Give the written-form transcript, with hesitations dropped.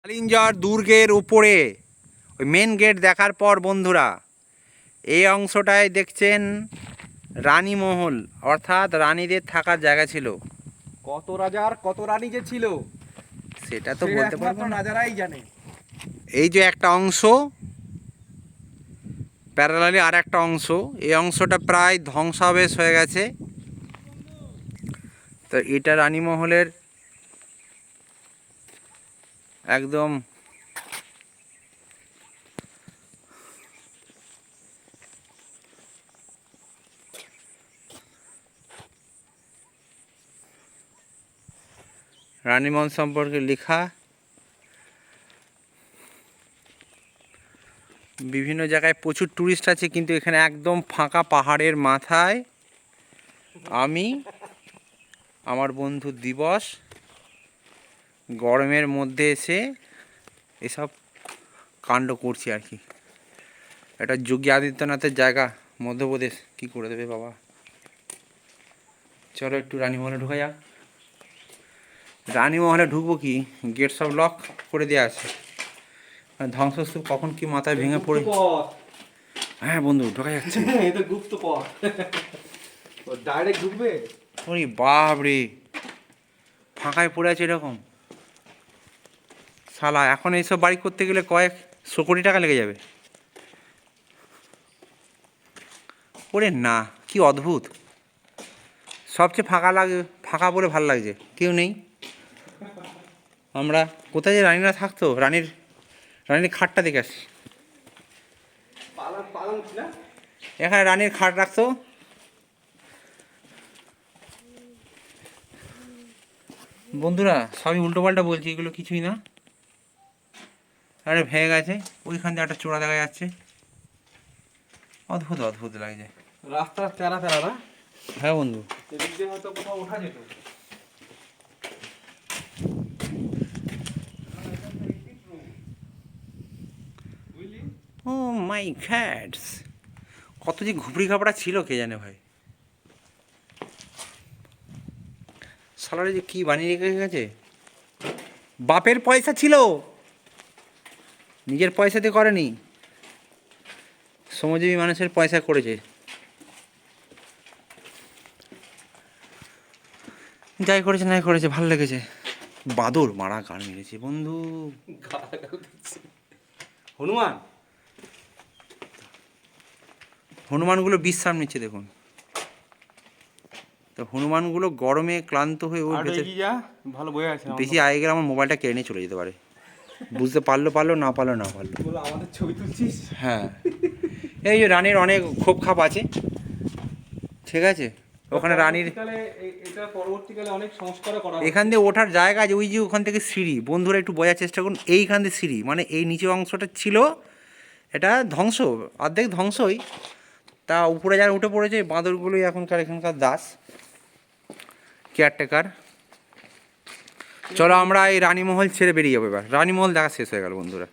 কালিঞ্জর দুর্গের উপরে ওই মেন গেট দেখার পর বন্ধুরা এই অংশটায় দেখছেন রানীমহল, অর্থাৎ রানীদের থাকার জায়গা ছিল। কত রাজার কত রানী যে ছিল সেটা তো বলতে পারবো না, রাজারাই জানে। এই যে একটা অংশ প্যারালালি আর একটা অংশ, এই অংশটা প্রায় ধ্বংসাবশেষ হয়ে গেছে। তো এটা রানীমহলের একদম রানীমহল সম্পর্কে লেখা। বিভিন্ন জায়গায় প্রচুর টুরিস্ট আছে, কিন্তু এখানে একদম ফাঁকা পাহাড়ের মাথায় আমি আমার বন্ধু দিবস গরমের মধ্যে এসে এসব কাণ্ড করছি আর কি। এটা যোগী আদিত্যনাথের জায়গা, মধ্যপ্রদেশ, কি করে দেবে বাবা। চলো একটু রানীমহলে ঢুকা যাক। রানীমহলে ঢুকবো কি, গেট সব লক করে দেওয়া আছে। ধ্বংসস্তূপ কখন কি মাথায় ভেঙে পড়ে। হ্যাঁ বন্ধু, ঢোকা যাচ্ছে। এটা গুপ্ত পথ, ডাইরেক্ট ঢুকবে। ওরে বাপ রে, ফাঁকায় পড়ে আছে এরকম। শালা এখন এইসব বাড়ি করতে গেলে কয়েকশো কোটি টাকা লেগে যাবে। ওরে না, কি অদ্ভুত। সবচেয়ে ফাঁকা লাগে, ফাঁকা বলে ভালো লাগছে, কেউ নেই। আমরা কোথায় যে রানীরা থাকতো, রানীর খাটটা দেখে আসি। এখানে রানীর খাট রাখতো। বন্ধুরা সবই উল্টোপাল্টা বলছি, এগুলো কিছুই না। আরে ভেঙে গেছে, ওইখান দিয়ে একটা চোরা দেখা যাচ্ছে। অদ্ভুত অদ্ভুত লাগছে। রাস্তা তেরা তেরা না? হ্যাঁ বন্ধু, এদিক দিয়ে হয়তো কোথাও ওঠা যেত। ও মাই ঘ্যাডস, কত যে ঘুপড়ি খাপড়া ছিল কে জানে ভাই। সালারে যে কি বানিয়ে রেখে গেছে। বাপের পয়সা ছিল, নিজের পয়সাতে করেনি, শ্রমজীবী মানুষের পয়সা করেছে। যাই করেছে নাই করেছে, ভালো লেগেছে। বাদর মারা গান মেরেছে বন্ধু। হনুমান হনুমানগুলো বিশ্রাম নিচ্ছে দেখুন। তো হনুমানগুলো গরমে ক্লান্ত হয়ে ওই ভালো বয়ে আছে। বেশি আগে গেলে আমার মোবাইলটা কেড়ে নিয়ে চলে যেতে পারে। বুঝতে পারলো না পারলো। আমাদের ছবি তুলছিস? হ্যাঁ, এই যে রানীর অনেক ক্ষোভ খাপ আছে, ঠিক আছে। ওখানে রানীর এটা পরবর্তীকালে অনেক সংস্কার করা। এখান দিয়ে ওঠার জায়গা আছে, ওই যে ওখান থেকে সিঁড়ি। বন্ধুরা একটু বোঝার চেষ্টা করুন, এইখান দিয়ে সিঁড়ি, মানে এই নিচে অংশটা ছিল, এটা ধ্বংস, অর্ধেক ধ্বংসই। তা উপরে যারা উঠে পড়েছে বাঁদরগুলোই এখানকার দাস, কেয়ারটেকার। চলো আমরা এই রানীমহল ছেড়ে বেরিয়ে যাবো এবার। রানীমহল দেখা শেষ হয়ে গেল বন্ধুরা।